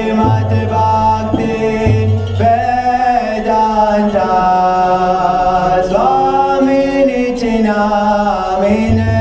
Srimad Bhaktivedanta Swaminichi Namine.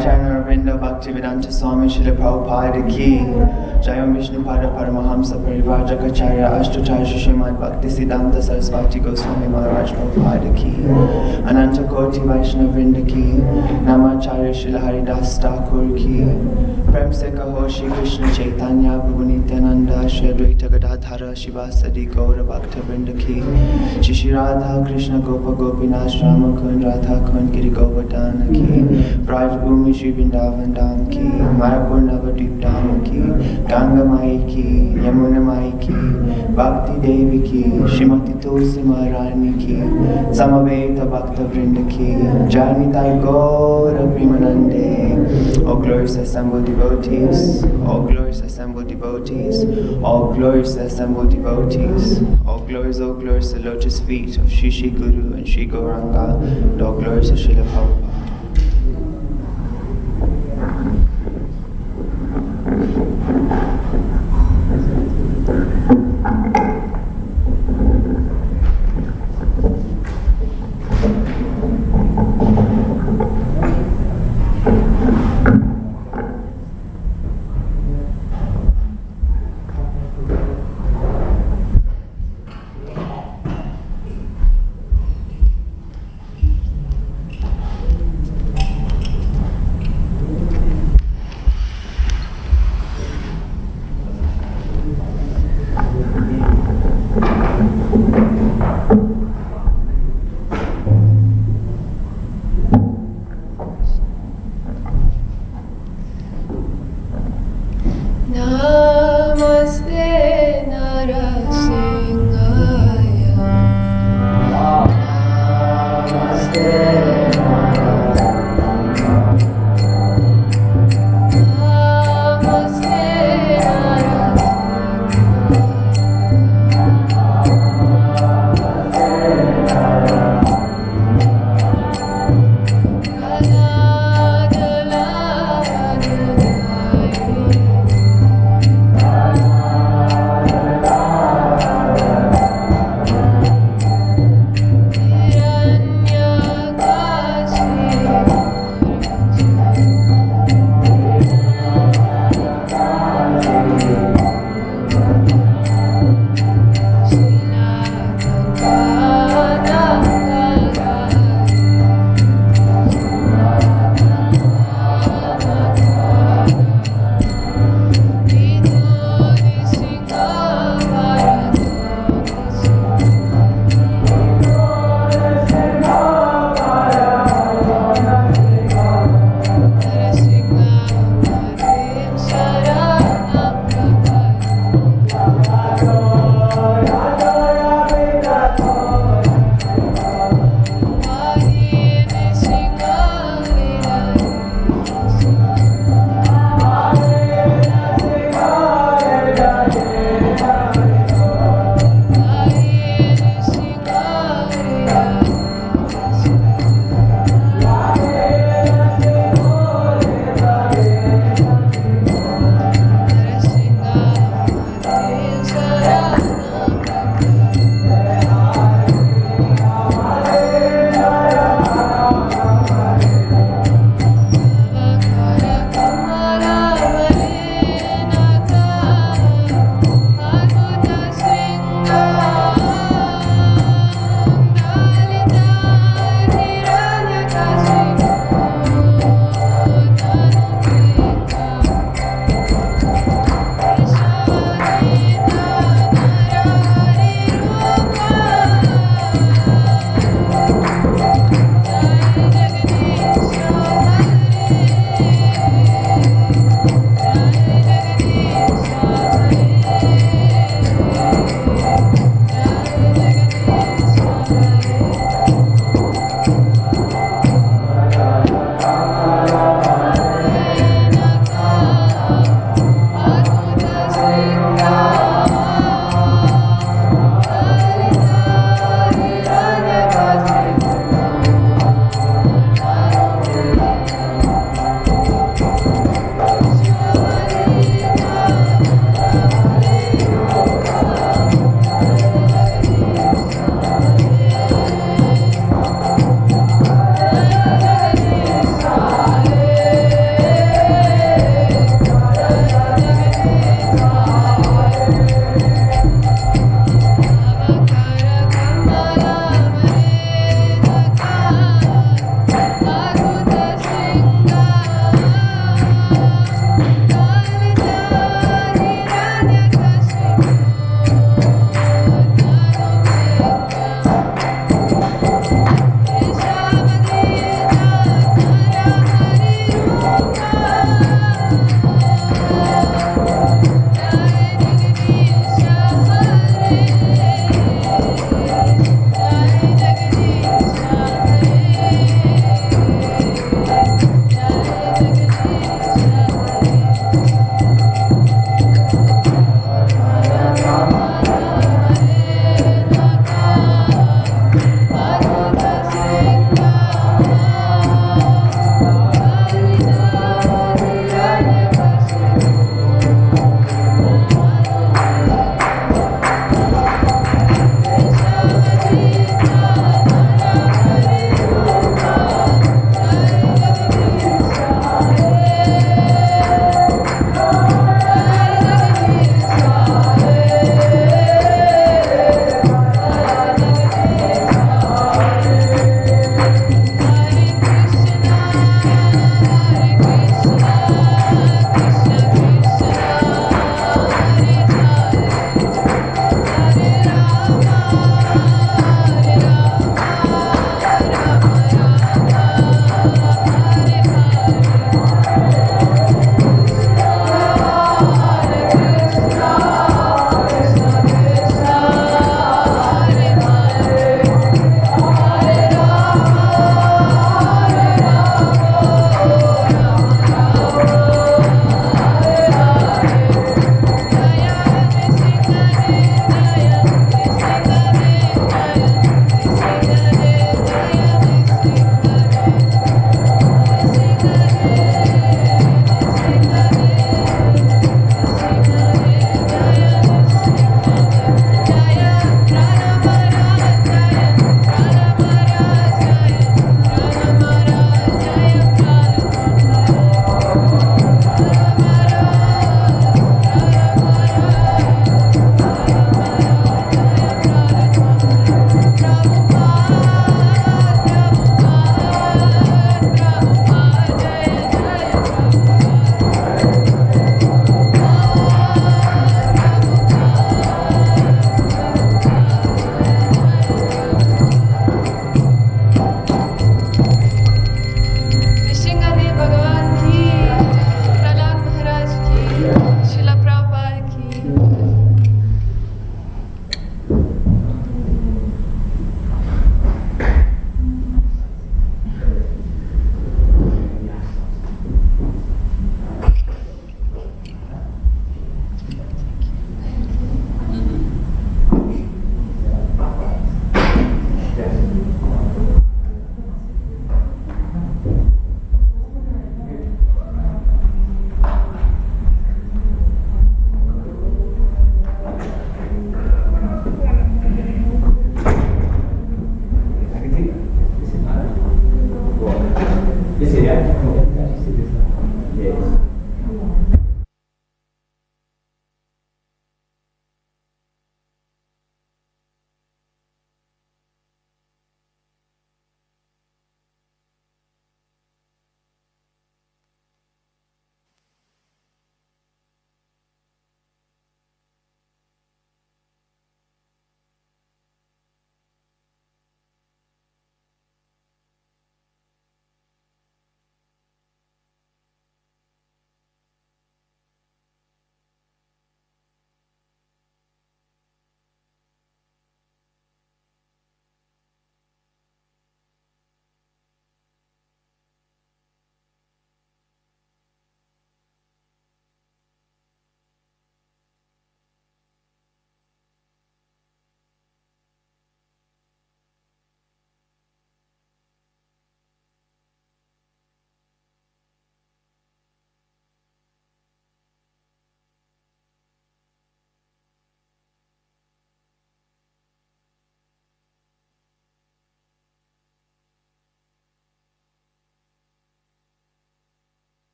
Charana Ravinda Bhaktivedanta Swami Srila Prabhupada Ki Jayam Vishnu Pada Paramahamsa Parivrajaka Ashtacharya Srimad Bhaktisiddhanta Saraswati Goswami Maharaj Prabhupada Ki Ananta Koti Vaishnava Vrinda Ki Namacharya Srila Haridas Thakur Ki Prem Se Kaho Shri Krishna Chaitanya Prabhu Nityananda Shri Advaita Gadadhara Shivasadi Gaura Bhakta Vrinda Ki Shri Shri Radha Krishna Gopa Gopinath Rama Kund Radha Kund Giri Govardhana Ki Vraj Bhumi Shri Vrindavan Dham Ki Mayapur Navadvip Dham Ki Ganga Mai Ki Yamuna Mai Ki Bhakti Devi Ki Srimati Tulsi Maharani Ki Samaveta Bhakta Vrinda Ki Jai Nitai Gaura Premanande. All glorious assembled devotees, all glorious assembled devotees, all glorious assembled devotees, all glorious the lotus feet of Shri Shri Guru and Shri Gauranga, and all glorious of Srila Prabhupada.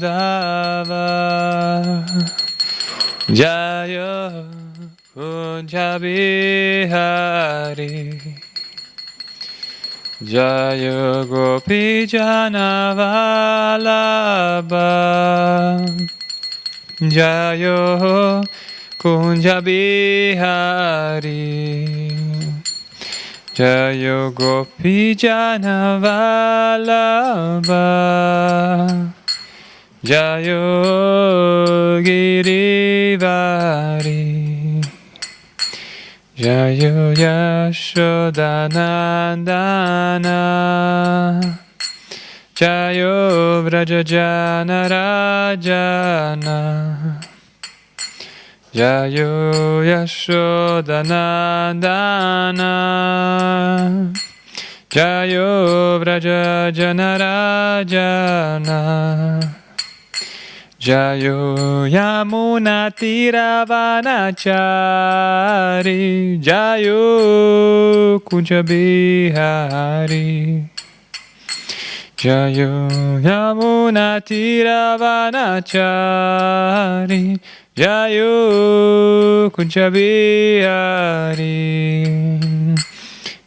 Madhava Jaya Kunja Bihari Jaya Gopi Jana Vallabha Jaya Kunja Bihari Jaya Gopi Jana Vallabha Jayo Girivari Jayo Yashodanandana Jayo Vrajajana Rajana Jayo Yashodanandana Jayo Vrajajana Rajana Jayo Yamuna Tiravanachari Jayo Kunja Bihari Jayo Yamuna Tiravanachari Jayo Kunja Bihari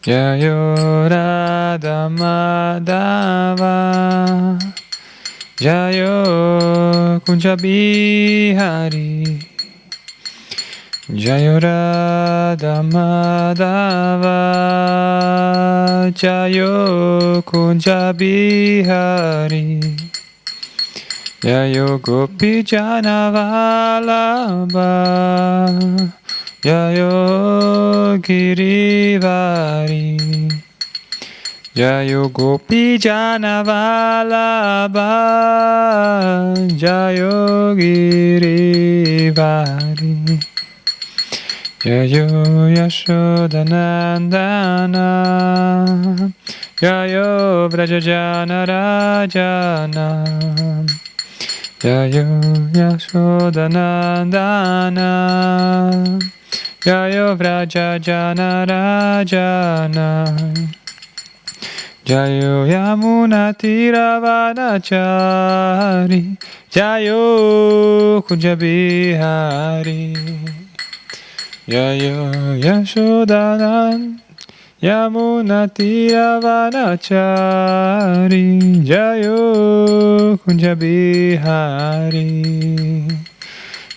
Jayo Radha Madhava Jayo Kunja Bihari Jayo Radha Madhava Jayo Kunja Bihari Jayo Gopi Jana Vallabha Jayo Girivari Jayo Gopi Jana Vallabha Jayo Girivari Jayo Yashodanandana Jayo Vrajajana Rajana Jayo Yashodanandana Jayo Vrajajana Rajana Jayo Yamuna Tiravanachari Jayo Kunja Bihari Jayo Yashodanan Yamuna Tiravanachari Jayo Kunja Bihari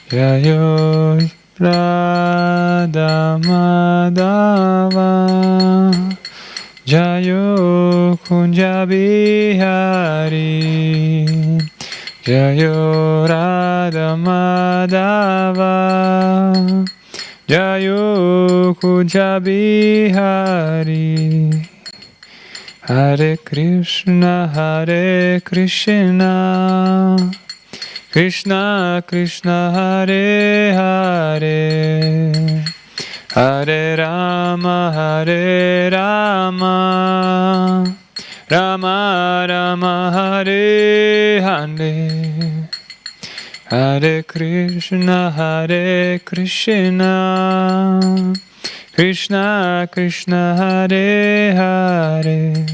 Jayo Radha Madhava Jayo Kunja Bihari Jayo Radha Madhava Jayo Kunja Bihari Hare Krishna Krishna Krishna Hare Hare Hare Rama Rama Rama Hare Hare Hare Krishna Krishna Krishna Hare Hare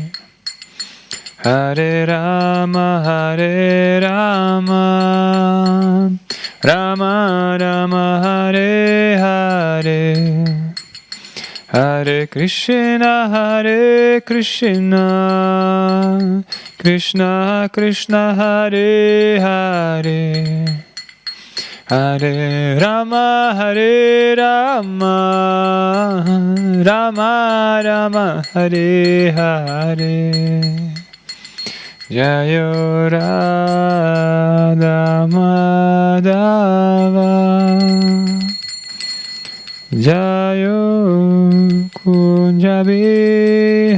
Hare Rama Rama Rama Hare Hare Hare Krishna Krishna Krishna Hare Hare Hare Rama Rama Rama Hare Hare Jayo Radha Madhava Jayo Kunja Bihari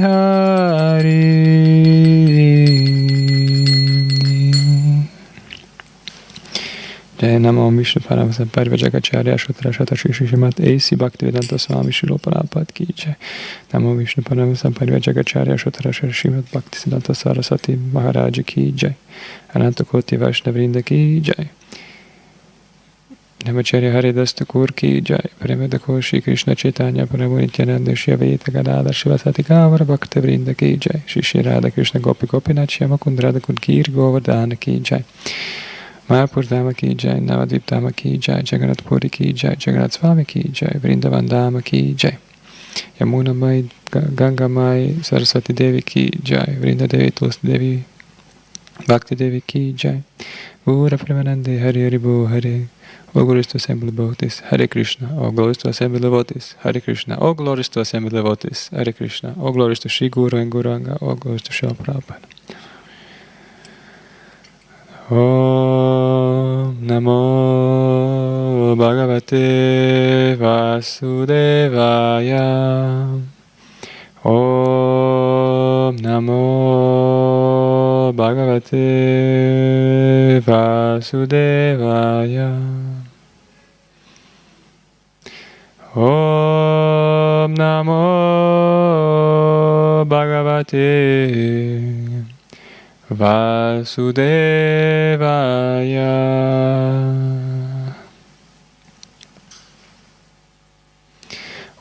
Jai Namo Vishnu Paramasa Parivajagacharya Shotrashata Shishimat A.C. Bhaktivedanta Swami Shilo Prabhupada Ki Jai Namo Vishnu Paramasa Parivajagacharya Shotrashata Srimad Bhaktisiddhanta Saraswati Maharaj Ki Jai Ananta Koti Vaishnavrinda Ki Jai Namacharya Haridas Thakur Ki Jai Premedako Shri Krishna Chaitanya Prabhu Nityananda Shri Advaita Gadadhar Shivasati Kavara Bhaktivinoda Ki Jai Shri Shri Radha Krishna Gopi Gopinath Shyamakund Radha Kund Giri Govardhana Ki Jai Mayapur Dhama ki jai, Navadvip Dhama ki jai, Jagannath Puri ki jai, Jagannath Swami ki jai, Vrindavan Dhama ki jai. Yamuna Mai, Ganga Mai, Saraswati Devi ki jai, Vrinda Devi, Tulsi Devi, Bhakti Devi ki jai. Ura Premanande, Hare Hare Bo Hare. All glories to assemble devotees, Hare Krishna. All glories to assemble devotees, Hare Krishna. All glories to assemble devotees, Hare Krishna. All glories to Sri Guru and Guranga. All glories to Srila Prabhupada. Om Namo Bhagavate Vasudevaya. Om Namo Bhagavate Vasudevaya. Om Namo Bhagavate Vasudevaya.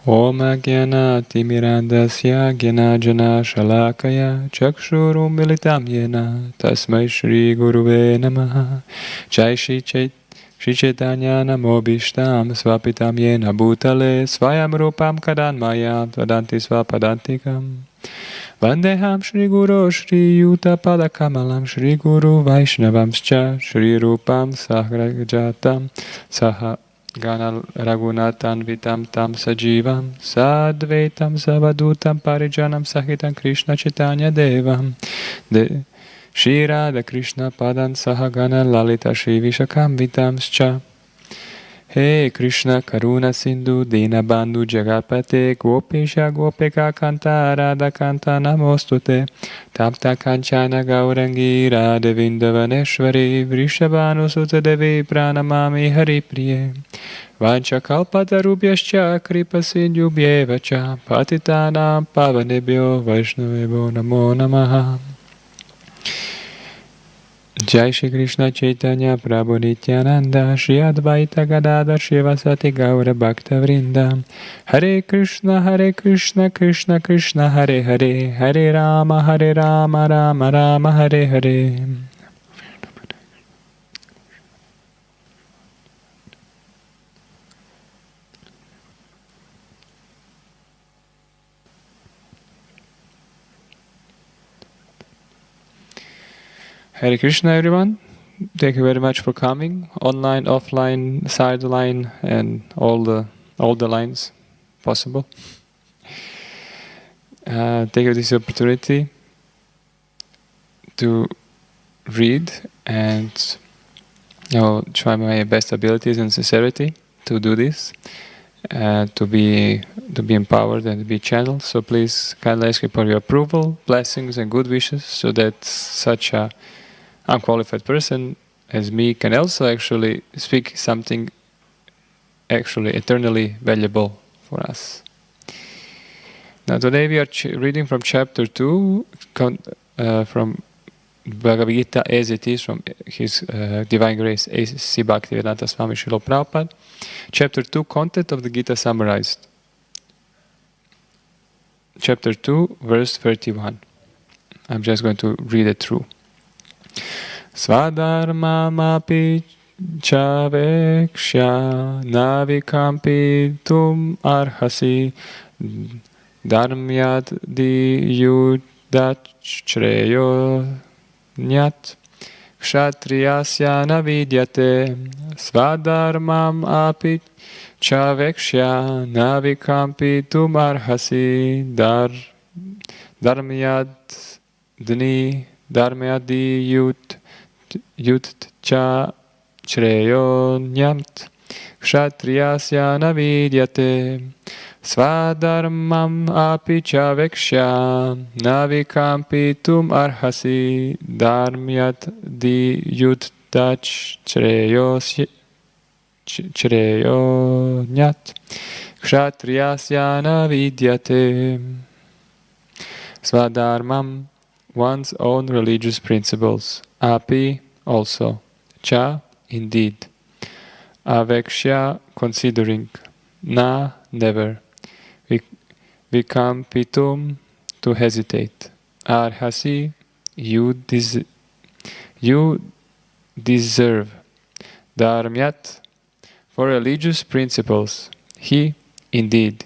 Om Ajnana-timirandasya Jnana Shalakaya Chakshurum Militam Yena Tasmai Shri Guruve Namaha. Jai Shri Chaitanya Namo Bhishtam Swapitam Yena Bhutale Swayam Rupam Kadanmayam Tvadanti Swapadantikam. Vandeham Shri Guru Shri Yuta Padakamalam Shri Guru Vaishnavamscha Shri Rupam Sagrajatam Saha Gana Raghunatan Vitam Tam Sajivam Sadvaitam Savadutam Parijanam Sahitam Krishna Chaitanya Devam Shri Radha Krishna Padan Sahagana Lalita Shri Vishakam Vitamscha. Hey Krishna Karuna Sindhu Dina Bandhu Jagapate Gopesha Gopeka Kanta Radha Kanta Namostute Tapta Kanchana Gaurangi Radha Vindavaneshwari Vrishabhanu Sutta Devi Pranamami Hari Priye Vancha Kalpatarubhyascha Kripa Sindhubhyevacha Patitanam Pavanebhyo Vaishnavebhyo Namo Namaha. Jai Shri Krishna Chaitanya Prabhu Nityananda Shri Advaita Gadadhar Shivasati Gaura Bhakta Vrinda. Hare Krishna Krishna Krishna Hare Hare Hare Rama Rama Rama Hare Hare. Hare Krishna, everyone. Thank you very much for coming. Online, offline, sideline, and all the lines possible. Take this opportunity to read and try my best abilities and sincerity to do this, to be empowered and to be channeled. So please kindly ask for your approval, blessings, and good wishes, so that such a unqualified person as me can also actually speak something actually eternally valuable for us. Now today we are reading from chapter 2 from Bhagavad Gita as it is from His Divine Grace A.C. Bhaktivedanta Swami Srila Prabhupada. Chapter 2, content of the Gita summarized. Chapter 2, verse 31. I'm just going to read it through. Swadharmamapi chavekshya navikampi tum arhasi dharmyad diyudachreyo nyat kshatriyasya navidyate swadharmam api chavekshya navikampi tum arhasi dharmyad Yut cha chreyo nyamt kshatriyasya navidyate swadharmam api chavekshya navikampi tum arhasi dharmyat di yut tach chreyo nyat kshatriyasya navidyate. Swadharmam, one's own religious principles. Api, also. Cha, indeed. Aveksha, considering. Na, never. Vikampitum, to hesitate. Arhasi, you deserve. Dharmyat, for religious principles, he, indeed,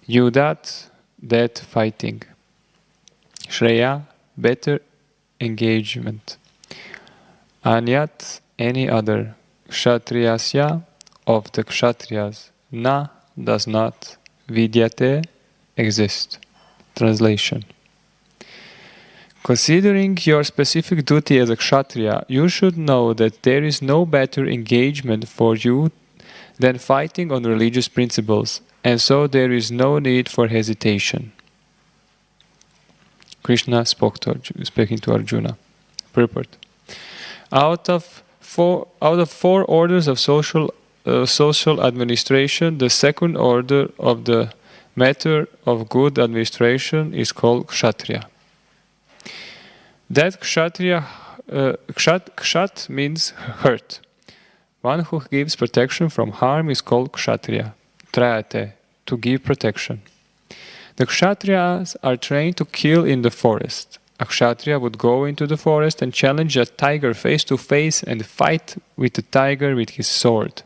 Yudat, that fighting. Shreya, better engagement. Anyat, any other. Kshatriyasya, of the Kshatriyas. Na, does not. Vidyate, exist. Translation. Considering your specific duty as a Kshatriya, you should know that there is no better engagement for you than fighting on religious principles, and so there is no need for hesitation. Krishna speaking to Arjuna. Purport. Out of four orders of social administration, the second order of the matter of good administration is called Kshatriya. That Kshatriya, Kshat means hurt. One who gives protection from harm is called Kshatriya. Trayate, to give protection. The Kshatriyas are trained to kill in the forest. A Kshatriya would go into the forest and challenge a tiger face to face and fight with the tiger with his sword.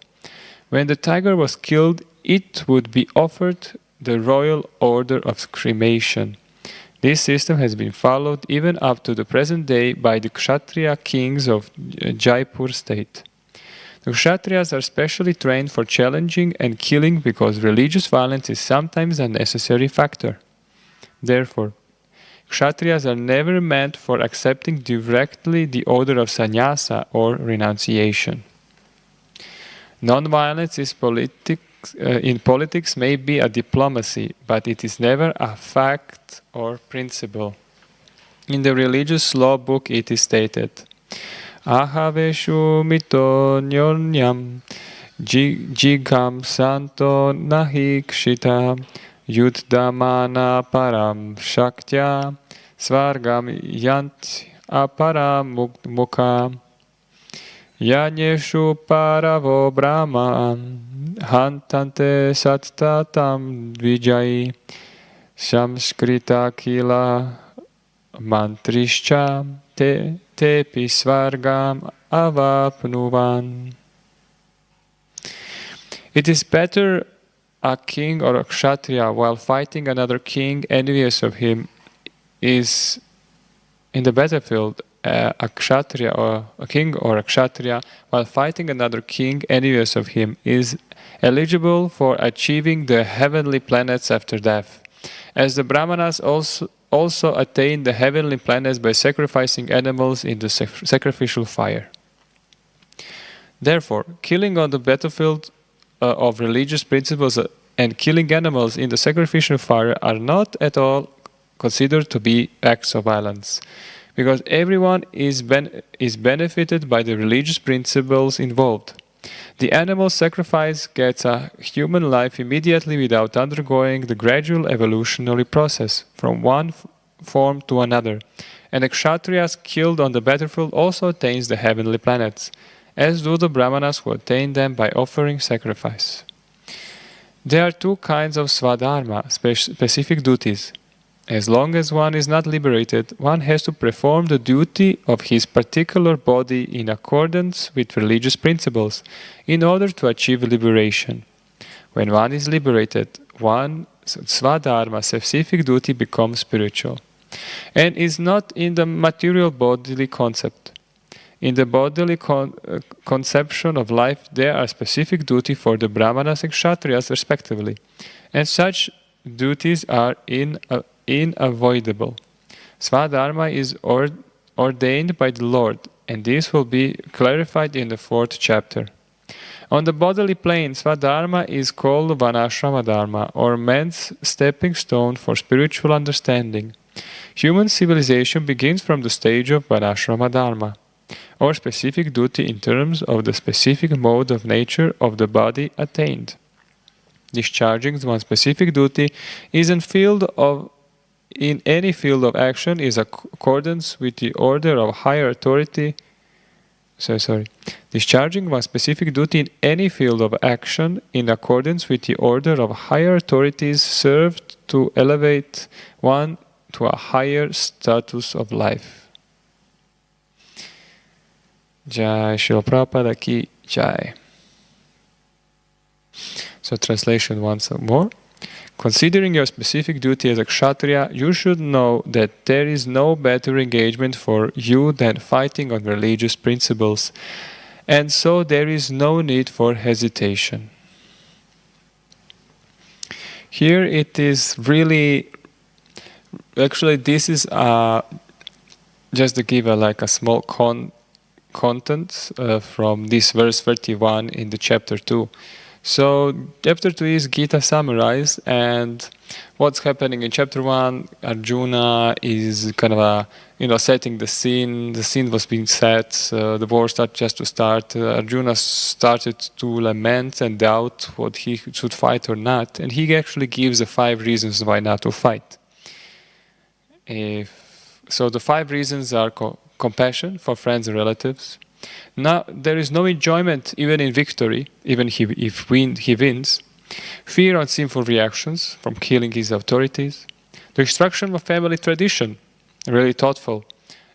When the tiger was killed, it would be offered the royal order of cremation. This system has been followed even up to the present day by the Kshatriya kings of Jaipur state. The Kshatriyas are specially trained for challenging and killing because religious violence is sometimes a necessary factor. Therefore, Kshatriyas are never meant for accepting directly the order of sannyasa or renunciation. Non-violence in politics may be a diplomacy, but it is never a fact or principle. In the religious law book it is stated, Ahaveshu mito nyonyam jigam santo nahi kshita yuddhamana param shaktya svargam yant aparam mukha Yanyeshu paravo brahma hantante sattatam vijay samskrita kila mantrischa tepi svargam avapnuvan. It is better a king or a kshatriya while fighting another king envious of him is in the battlefield. A kshatriya or a king or a kshatriya while fighting another king envious of him is eligible for achieving the heavenly planets after death, as the brahmanas also attain the heavenly planets by sacrificing animals in the sacrificial fire. Therefore, killing on the battlefield of religious principles and killing animals in the sacrificial fire are not at all considered to be acts of violence, because everyone is benefited by the religious principles involved. The animal sacrifice gets a human life immediately without undergoing the gradual evolutionary process from one form to another, and the kshatriyas killed on the battlefield also attains the heavenly planets, as do the brahmanas who attain them by offering sacrifice. There are two kinds of swadharma, specific duties. As long as one is not liberated, one has to perform the duty of his particular body in accordance with religious principles in order to achieve liberation. When one is liberated, one's swadharma, specific duty, becomes spiritual and is not in the material bodily concept. In the bodily conception of life, there are specific duty for the brahmanas and kshatriyas respectively, and such duties are unavoidable. Swadharma is ordained by the Lord, and this will be clarified in the 4th chapter. On the bodily plane, Swadharma is called Vanashrama Dharma, or man's stepping stone for spiritual understanding. Human civilization begins from the stage of Vanashrama Dharma, or specific duty in terms of the specific mode of nature of the body attained. Discharging one's specific duty is in any field of action is accordance with the order of higher authority. Discharging one's specific duty in any field of action in accordance with the order of higher authorities served to elevate one to a higher status of life. Jai Srila Prabhupada ki Jai. So translation once more. Considering your specific duty as a kshatriya, you should know that there is no better engagement for you than fighting on religious principles, and so there is no need for hesitation. Here it is really, actually this is just to give a small content from this verse 31 in the chapter 2. So chapter 2 is Gita summarized, and what's happening in chapter 1, Arjuna is kind of setting the scene. The scene was being set, the war started just to start. Arjuna started to lament and doubt what he should fight or not, and he actually gives the 5 reasons why not to fight. So the 5 reasons are compassion for friends and relatives. Now, there is no enjoyment even in victory, even if he wins. Fear on sinful reactions from killing his authorities. Destruction of family tradition, really thoughtful.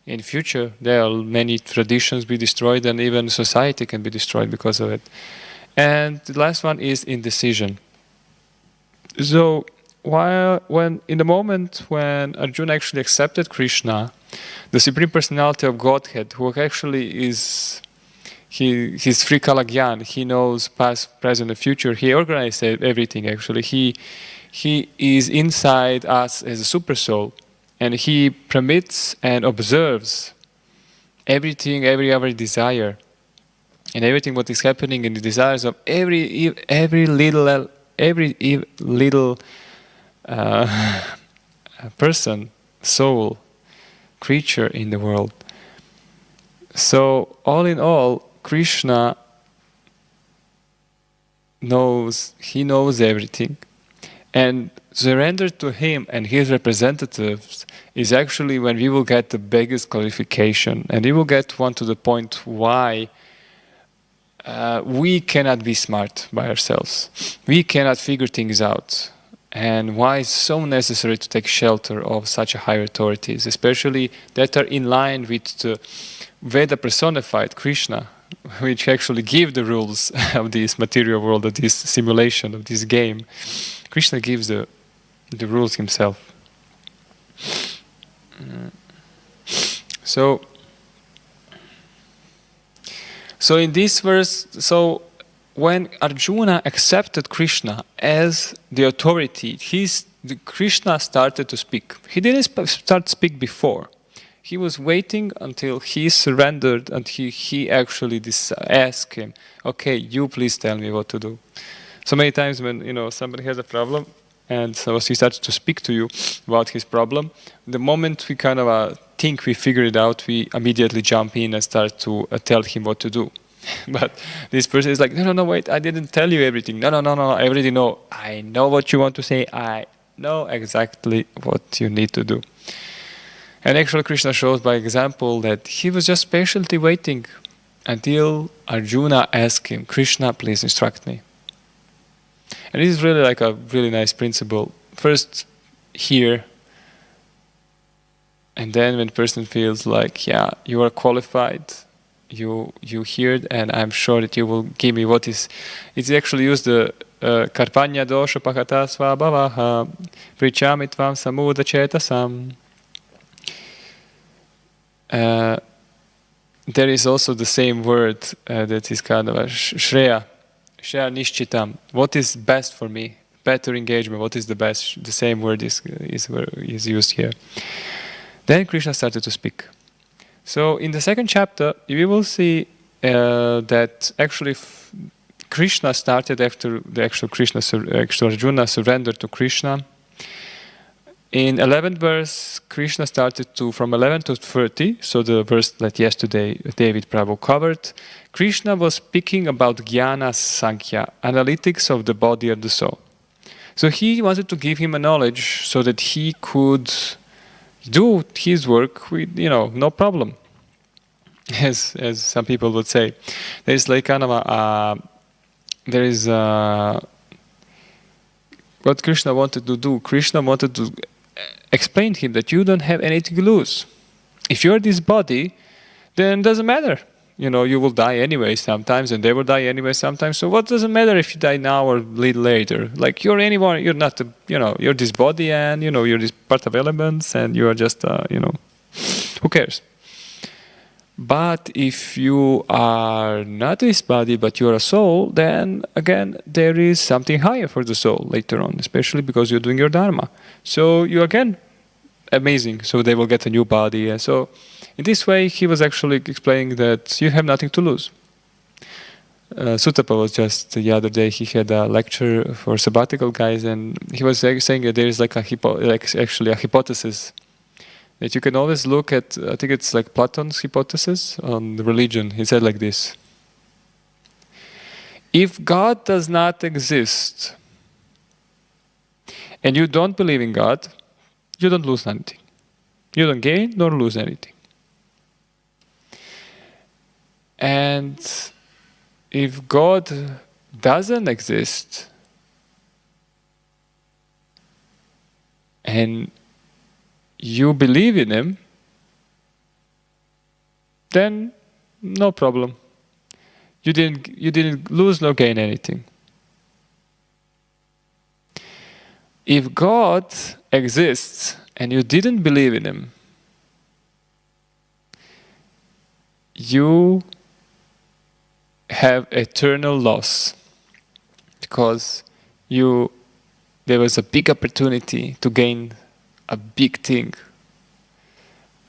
In future, there are many traditions be destroyed, and even society can be destroyed because of it. And the last one is indecision. So, in the moment when Arjuna actually accepted Krishna, the Supreme Personality of Godhead, who actually is, he's Sri Kalagyan, he knows past, present, and future, he organized everything actually. He is inside us as a super soul, and he permits and observes everything, every other desire, and everything what is happening in the desires of every little person, soul, creature in the world. So all in all, Krishna knows everything, and surrender to him and his representatives is actually when we will get the biggest clarification, and we will get one to the point why we cannot be smart by ourselves. We cannot figure things out. And why it's so necessary to take shelter of such higher authorities, especially that are in line with the Veda personified Krishna, which actually give the rules of this material world, of this simulation, of this game. Krishna gives the rules himself. So in this verse, when Arjuna accepted Krishna as the authority, Krishna started to speak. He didn't start to speak before. He was waiting until he surrendered, and he actually asked him, "Okay, you please tell me what to do." So many times when somebody has a problem, and so he starts to speak to you about his problem, the moment we kind of think we figure it out, we immediately jump in and start to tell him what to do. But this person is like, no, wait, I didn't tell you everything. No, I already know. I know what you want to say. I know exactly what you need to do. And actually Krishna shows by example that he was just patiently waiting until Arjuna asked him, "Krishna, please instruct me." And this is really like a really nice principle. First hear, and then when the person feels like, yeah, you are qualified, you hear it, and I'm sure that you will give me what is. It's actually used the karpanya dosha pakata svabhavaha pričami tvam samuda chetasam. There is also the same word that is kind of a shreya nishchitam. What is best for me? Better engagement. What is the best? The same word is used here. Then Krishna started to speak. So in the second chapter, we will see that actually Krishna started after the actual Arjuna surrendered to Krishna. In 11th verse, Krishna started from 11 to 30, so the verse that yesterday David Prabhu covered. Krishna was speaking about Jnana Sankhya, analytics of the body and the soul. So he wanted to give him a knowledge so that he could do his work with, no problem. As some people would say. There's like kind of what Krishna wanted to do. Krishna wanted to explain to him that you don't have anything to lose. If you're this body, then it doesn't matter. you will die anyway sometimes, and they will die anyway sometimes. So what does it matter if you die now or later? Like you're not, you're this body, and you're this part of elements, and you are just, who cares? But if you are not this body, but you are a soul, then again, there is something higher for the soul later on, especially because you're doing your dharma. So you again, amazing. So they will get a new body. And so in this way, he was actually explaining that you have nothing to lose. Sutapa was just the other day, he had a lecture for sabbatical guys, and he was saying that there is like actually a hypothesis that you can always look at. I think it's like Platon's hypothesis on the religion. He said like this: if God does not exist and you don't believe in God, you don't lose anything. You don't gain nor lose anything. And if God doesn't exist and you believe in Him, then no problem. You didn't lose nor gain anything. If God exists and you didn't believe in Him, you have eternal loss, because there was a big opportunity to gain a big thing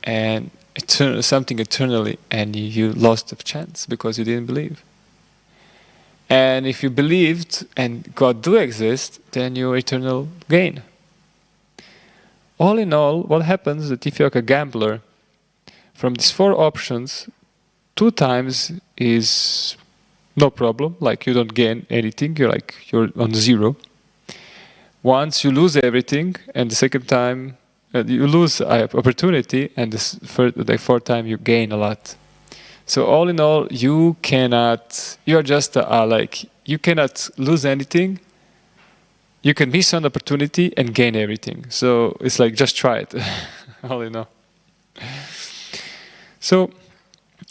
and something eternally, and you lost the chance because you didn't believe. And if you believed and God do exist, then you eternal gain. All in all, what happens is that if you're like a gambler, from these 4 options, 2 times is no problem, like you don't gain anything, you're on 0. Once you lose everything, and the second time you lose opportunity, and the 4th time you gain a lot. So all in all, you cannot lose anything. You can miss an opportunity and gain everything. So it's like, just try it. All in all. So,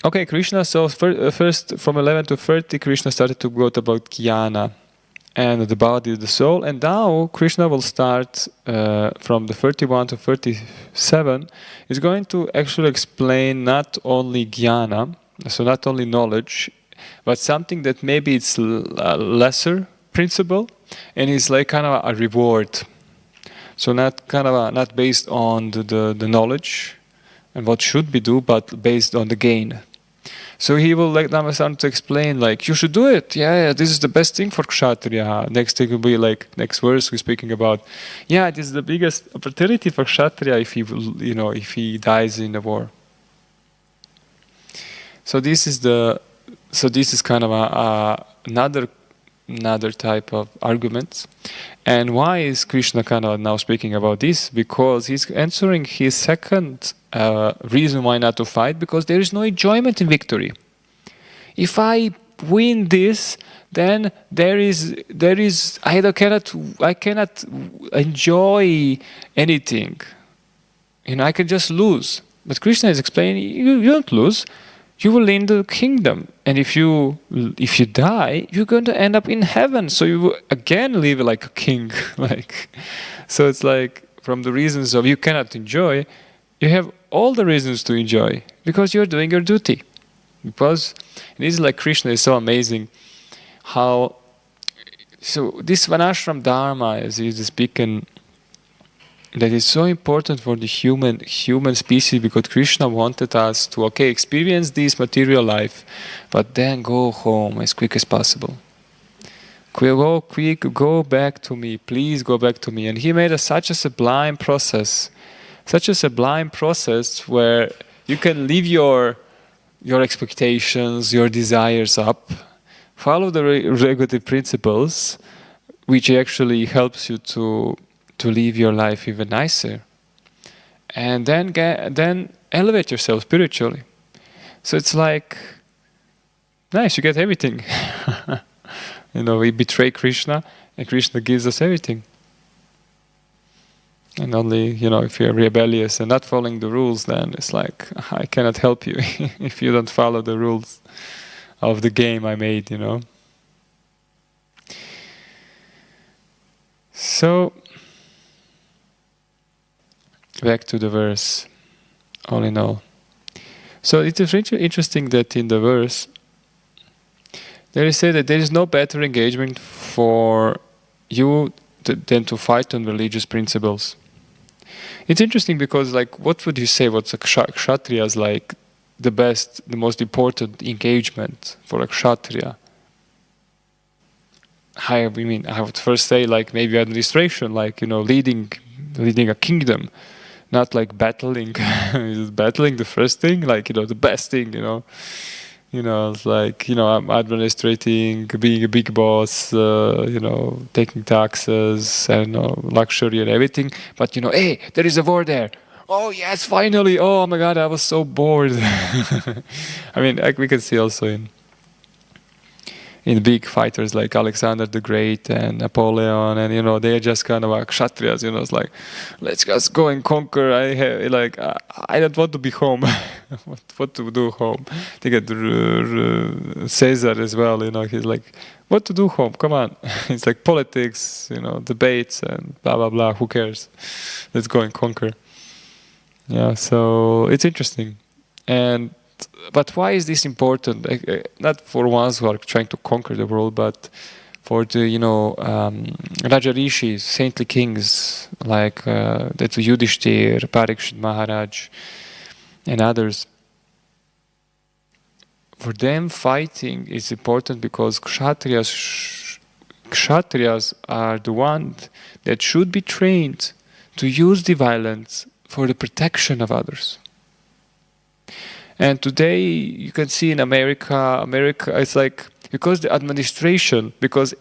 okay, Krishna, so first from 11 to 30, Krishna started to go about jnana and the body, the soul. And now Krishna will start from the 31 to 37. He's going to actually explain not only jnana, so not only knowledge, but something that maybe it's a lesser principle, and it's like kind of a reward. So not based on the knowledge and what should be do, but based on the gain. So he will like Namasan to explain, like, you should do it. Yeah, this is the best thing for Kshatriya. Next thing will be like, next verse we're speaking about, this is the biggest opportunity for Kshatriya if he dies in the war. So this is kind of another type of arguments. And why is Krishna kind of now speaking about this? Because he's answering his second reason why not to fight, because there is no enjoyment in victory. If I win this, then I cannot enjoy anything. I can just lose. But Krishna is explaining, you don't lose. You will in the kingdom, and if you die, you're going to end up in heaven. So you will again live like a king. So it's like, from the reasons of you cannot enjoy, you have all the reasons to enjoy because you're doing your duty. Because this is like Krishna is so amazing. So this Vanashram Dharma, as he's speaking, that is so important for the human species, because Krishna wanted us to experience this material life, but then go home as quick as possible. Go back to me, please go back to me. And he made such a sublime process where you can leave your expectations, your desires up, follow the regulative principles, which actually helps you to live your life even nicer, and then elevate yourself spiritually. So it's like, nice, you get everything. We betray Krishna, and Krishna gives us everything. And only, if you're rebellious and not following the rules, then it's like, I cannot help you if you don't follow the rules of the game I made, So, back to the verse, all in all. So it is really interesting that in the verse, there is said that there is no better engagement for you than to fight on religious principles. It's interesting because, like, what would you say? What's a kshatriya's like the best, the most important engagement for a kshatriya? I would first say, like, maybe administration, like, leading a kingdom, not like battling. Battling the first thing, like, the best thing, it's like, I'm administrating, being a big boss, taking taxes, I don't know, luxury and everything. But, hey, there is a war there. Oh, yes, finally. Oh, my God, I was so bored. I mean, like we can see also in big fighters like Alexander the Great and Napoleon, and they're just kind of like kshatriyas. It's like, let's just go and conquer. I don't want to be home. what to do home? They get Caesar as well. He's like, what to do home? Come on. It's like politics, debates and blah blah blah. Who cares? Let's go and conquer. Yeah. So it's interesting, but why is this important? Not for ones who are trying to conquer the world, but for the Raja Rishis, saintly kings like that's Yudhishthir, Parikshit Maharaj, and others. For them, fighting is important because kshatriyas are the ones that should be trained to use the violence for the protection of others. And today, you can see in America, it's like, because the administration, because,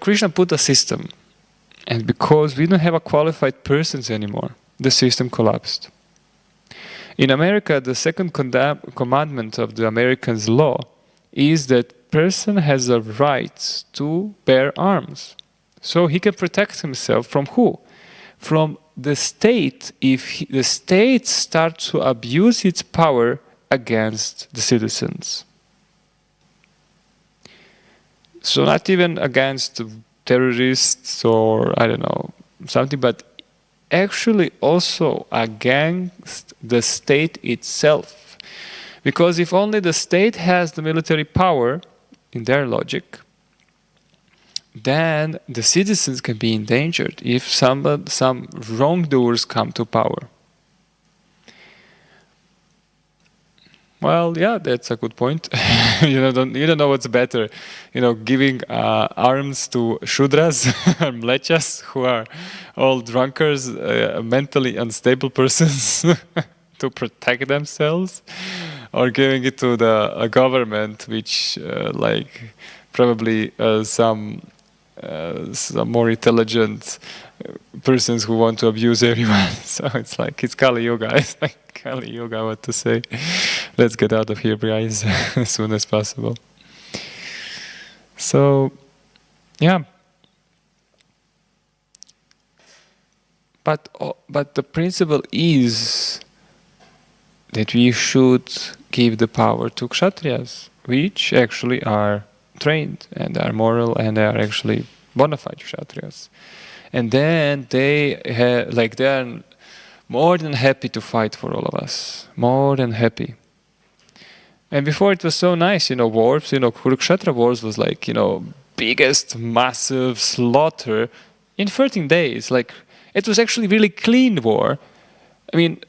Krishna put a system, and because we don't have a qualified persons anymore, the system collapsed. In America, the second commandment of the Americans' law is that person has a right to bear arms. So he can protect himself from who? From the state, if the state starts to abuse its power against the citizens. So not even against terrorists or, I don't know, something, but actually also against the state itself. Because if only the state has the military power, in their logic, then the citizens can be endangered if some wrongdoers come to power. Well, yeah, that's a good point. You don't know what's better, giving arms to shudras or mlechas, who are all drunkards, mentally unstable persons, to protect themselves, or giving it to the government, which probably some more intelligent persons who want to abuse everyone. So it's like, it's Kali Yuga. It's like Kali Yuga, what to say. Let's get out of here, guys, as soon as possible. So, yeah. But the principle is that we should give the power to kshatriyas, which actually are trained and are moral and are actually bona fide kshatriyas. And then they are more than happy to fight for all of us. More than happy. And before it was so nice, wars, Kurukshetra wars was like, biggest massive slaughter in 13 days. Like, it was actually really clean war. I mean,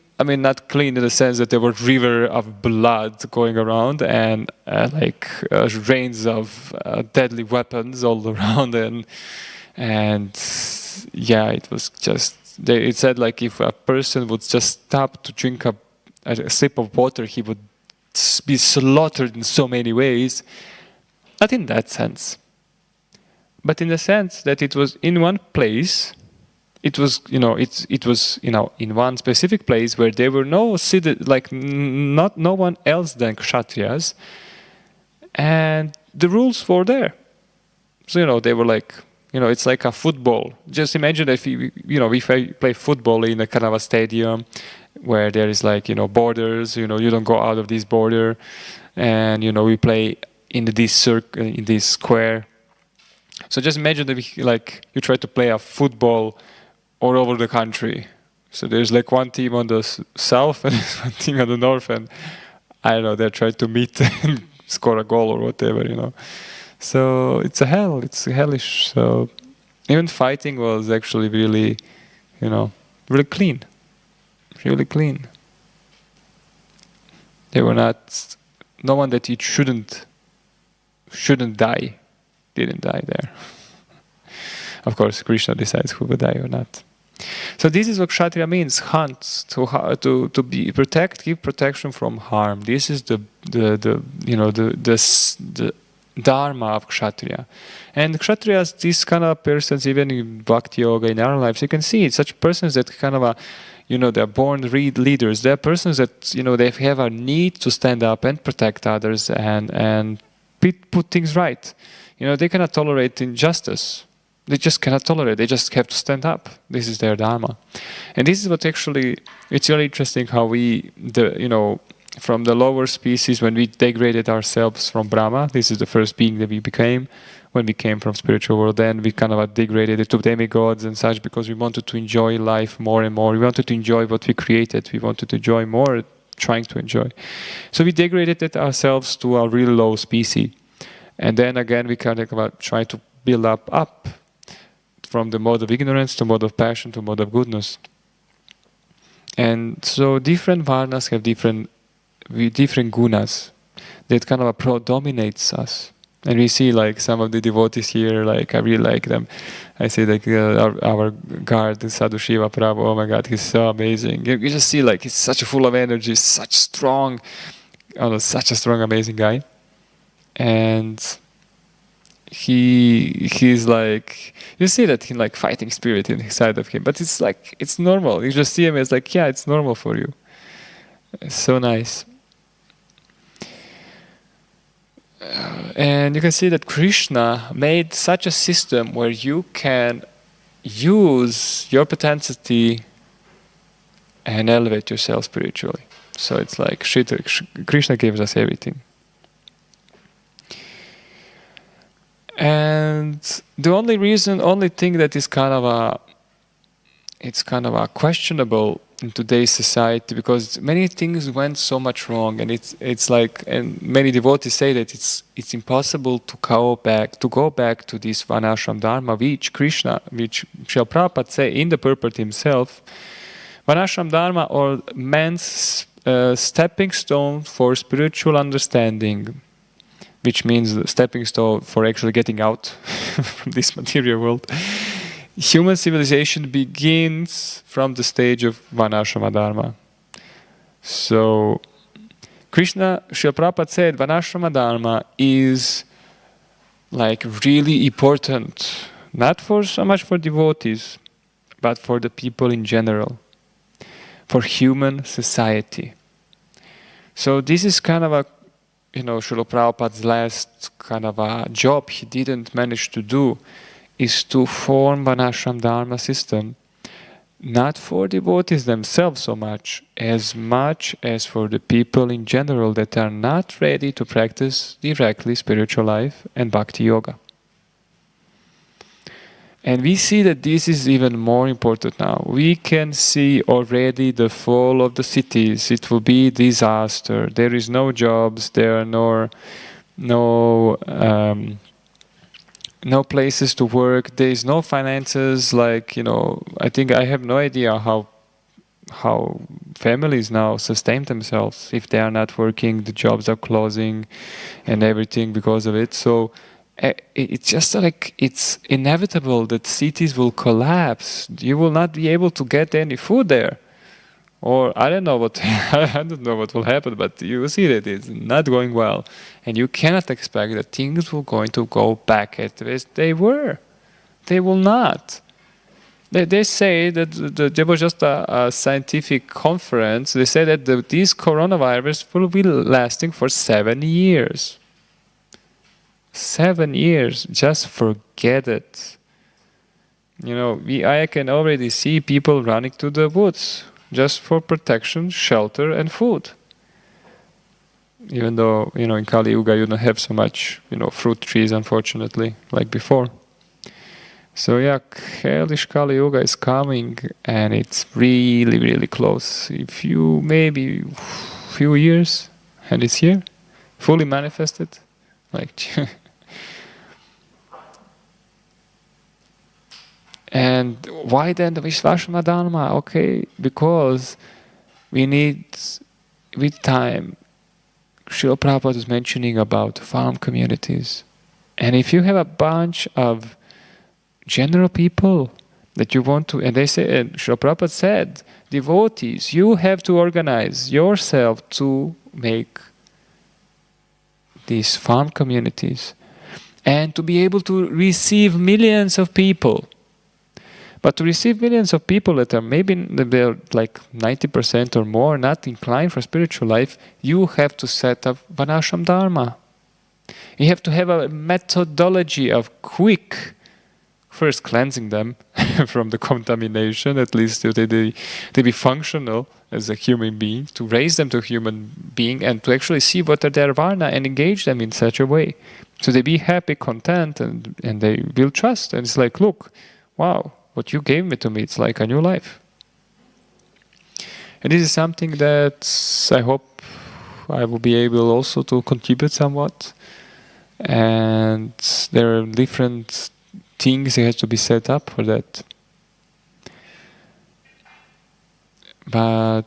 not clean in the sense that there were river of blood going around and rains of deadly weapons all around, and yeah, it was just. It said like if a person would just stop to drink a sip of water, he would be slaughtered in so many ways. Not in that sense, but in the sense that it was in one place. It was, in one specific place where there were no no one else than kshatriyas, and the rules were there. So, they were like it's like a football. Just imagine if we play football in a kind of a stadium where there is like, borders, you don't go out of this border, and, we play in this circle, in this square. So just imagine that you try to play a football all over the country. So there's like one team on the south and one team on the north, and I don't know, they're trying to meet and score a goal or whatever, So it's a hell. It's hellish. So even fighting was actually really, really clean. Really clean. They were not, no one that it shouldn't die, didn't die there. Of course, Krishna decides who will die or not. So this is what Kshatriya means: hunt, to give protection from harm. This is the dharma of Kshatriya. And Kshatriyas, these kind of persons, even in Bhakti Yoga, in our lives, you can see it. Such persons that kind of they're born leaders. They're persons that, they have a need to stand up and protect others and put things right. They cannot tolerate injustice. They just cannot tolerate. They just have to stand up. This is their dharma. And this is what actually, it's really interesting how from the lower species, when we degraded ourselves from Brahma, this is the first being that we became, when we came from spiritual world, then we kind of degraded it to demigods and such, because we wanted to enjoy life more and more. We wanted to enjoy what we created. We wanted to enjoy more, trying to enjoy. So we degraded it ourselves to a really low species. And then again, we kind of try to build up from the mode of ignorance to mode of passion to mode of goodness. And so different varnas have different gunas that kind of predominates us. And we see like some of the devotees here, like I really like them. I say like our guard, Sadhu Shiva Prabhu, oh my God, he's so amazing. You just see like he's such a full of energy, such a strong, amazing guy. And he's like, you see that he like fighting spirit inside of him, but it's like, it's normal. You just see him as like, yeah, it's normal for you. It's so nice. And you can see that Krishna made such a system where you can use your potentiality and elevate yourself spiritually. So it's like Krishna gives us everything. And the only thing that is kind of a questionable in today's society, because many things went so much wrong, and it's like, and many devotees say that it's impossible to go back to this Varnashram Dharma, which Srila Prabhupada say in the purport himself, Varnashram Dharma or man's stepping stone for spiritual understanding, which means the stepping stone for actually getting out from this material world. Human civilization begins from the stage of Varnashrama Dharma. So, Srila Prabhupada said Varnashrama Dharma is like really important, not for so much for devotees, but for the people in general, for human society. So this is kind of a, Srila Prabhupada's last kind of a job he didn't manage to do, is to form Varnashram Dharma system, not for devotees themselves so much as for the people in general that are not ready to practice directly spiritual life and bhakti yoga. And we see that this is even more important now. We can see already the fall of the cities. It will be disaster. There is no jobs. There are no places to work. There is no finances. Like, I think I have no idea how families now sustain themselves if they are not working. The jobs are closing, and everything because of it. So it's just like it's inevitable that cities will collapse. You will not be able to get any food there, or I don't know what will happen. But you see that it's not going well, and you cannot expect that things will going to go back as they were. They will not. They say that there was just a scientific conference. They say that this coronavirus will be lasting for 7 years. 7 years, just forget it. I can already see people running to the woods just for protection, shelter, and food. Even though, in Kali Yuga you don't have so much, fruit trees, unfortunately, like before. So yeah, hellish Kali Yuga is coming, and it's really, really close. If you maybe few years, and it's here, fully manifested, like. And why then the Vishvashama Dharma? Okay, because we need, with time, Srila Prabhupada was mentioning about farm communities. And if you have a bunch of general people that you want to, and they say, and Srila Prabhupada said, devotees, you have to organize yourself to make these farm communities and to be able to receive millions of people. But to receive millions of people that are maybe they're like 90% or more not inclined for spiritual life, you have to set up Varnashram Dharma. You have to have a methodology of quick, first cleansing them from the contamination, at least they be functional as a human being, to raise them to a human being and to actually see what are their Varna and engage them in such a way. So they be happy, content, and they will trust. And it's like, look, wow, what you gave me to me, it's like a new life. And this is something that I hope I will be able also to contribute somewhat. And there are different things that have to be set up for that. But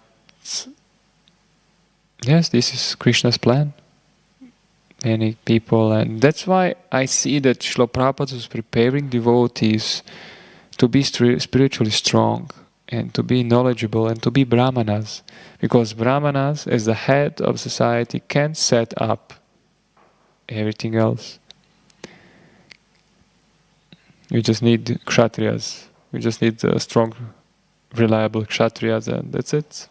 yes, this is Krishna's plan. Many people, and that's why I see that Srila Prabhupada was preparing devotees to be spiritually strong and to be knowledgeable and to be brahmanas, because brahmanas as the head of society can set up everything else. We just need kshatriyas. We just need strong, reliable kshatriyas, and that's it.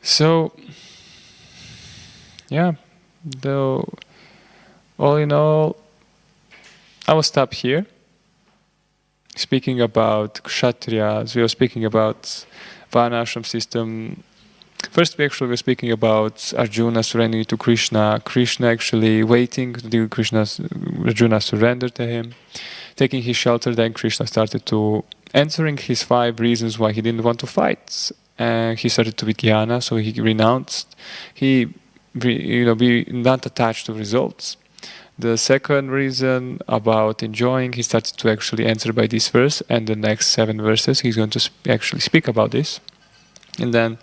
So, yeah, though. All in all, I will stop here. Speaking about kshatriyas, we were speaking about Varnashram system. First, we actually were speaking about Arjuna surrendering to Krishna. Krishna actually waiting until Arjuna surrendered to him, taking his shelter. Then Krishna started to answering his 5 reasons why he didn't want to fight. And he started to be jnana, so he renounced. He, be not attached to results. The second reason about enjoying, he started to actually answer by this verse, and the next 7 verses he's going to actually speak about this. And then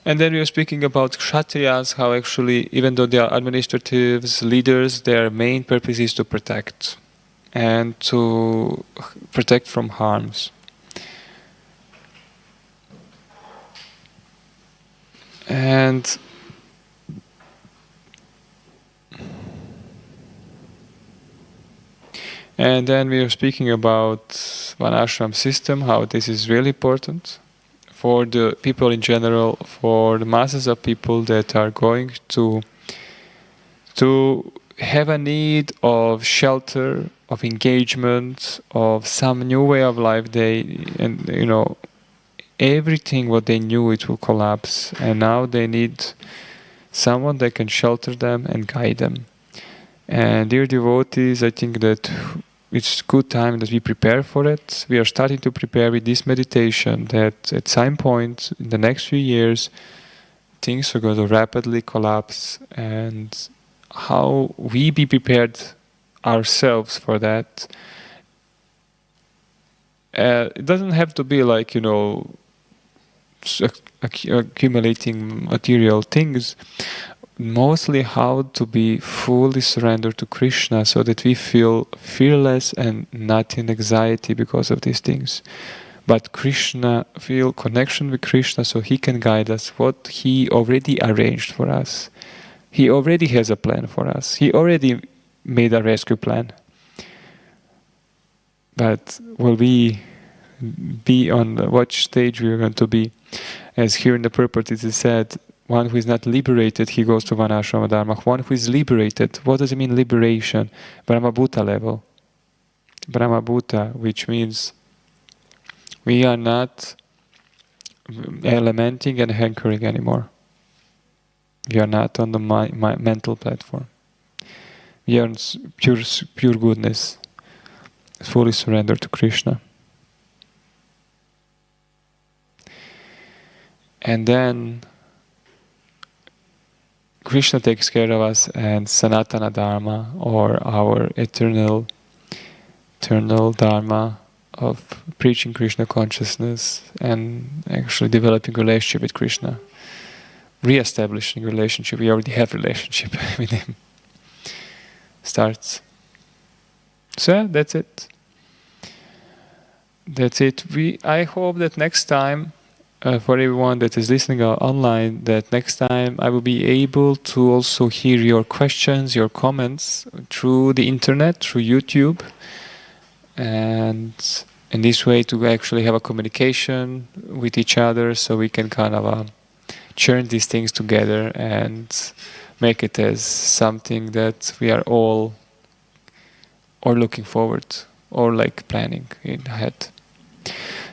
we are speaking about kshatriyas, how actually, even though they are administratives, leaders, their main purpose is to protect and to protect from harms. And then we are speaking about Varnashram system, how this is really important for the people in general, for the masses of people that are going to have a need of shelter, of engagement, of some new way of life. Everything what they knew, it will collapse, and now they need someone that can shelter them and guide them. And dear devotees, I think that it's good time that we prepare for it. We are starting to prepare with this meditation that at some point in the next few years, things are going to rapidly collapse, and how we be prepared ourselves for that. It doesn't have to be like, accumulating material things. Mostly how to be fully surrendered to Krishna, so that we feel fearless and not in anxiety because of these things. But Krishna, feel connection with Krishna, so He can guide us what He already arranged for us. He already has a plan for us. He already made a rescue plan. But will we be on what stage we are going to be? As here in the purport it is said, one who is not liberated, he goes to Varnashrama Dharma. One who is liberated, what does it mean liberation? Brahmabhuta level. Brahmabhuta, which means we are not elementing and hankering anymore. We are not on the mental platform. We are pure goodness, fully surrendered to Krishna. And then Krishna takes care of us, and Sanatana Dharma, or our eternal Dharma of preaching Krishna consciousness and actually developing relationship with Krishna, re-establishing relationship. We already have relationship with Him. Starts. So that's it. That's it. I hope that next time, for everyone that is listening online, that next time I will be able to also hear your questions, your comments through the internet, through YouTube, and in this way to actually have a communication with each other, so we can kind of churn these things together and make it as something that we are all looking forward, or like planning in ahead.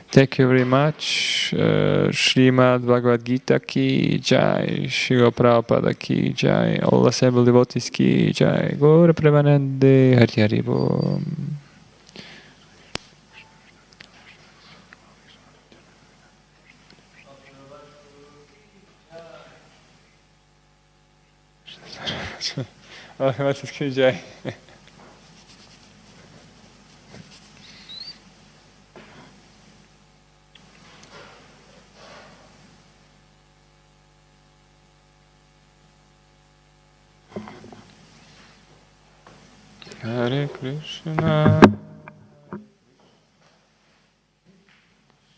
Thank you very much. Srimad Bhagavad Gita ki jai, Srila Prabhupada ki jai, all assembled devotees ki jai, Gaura Premanande, Hari Hari Bom. Bhagavad ki jai. Hare Krishna.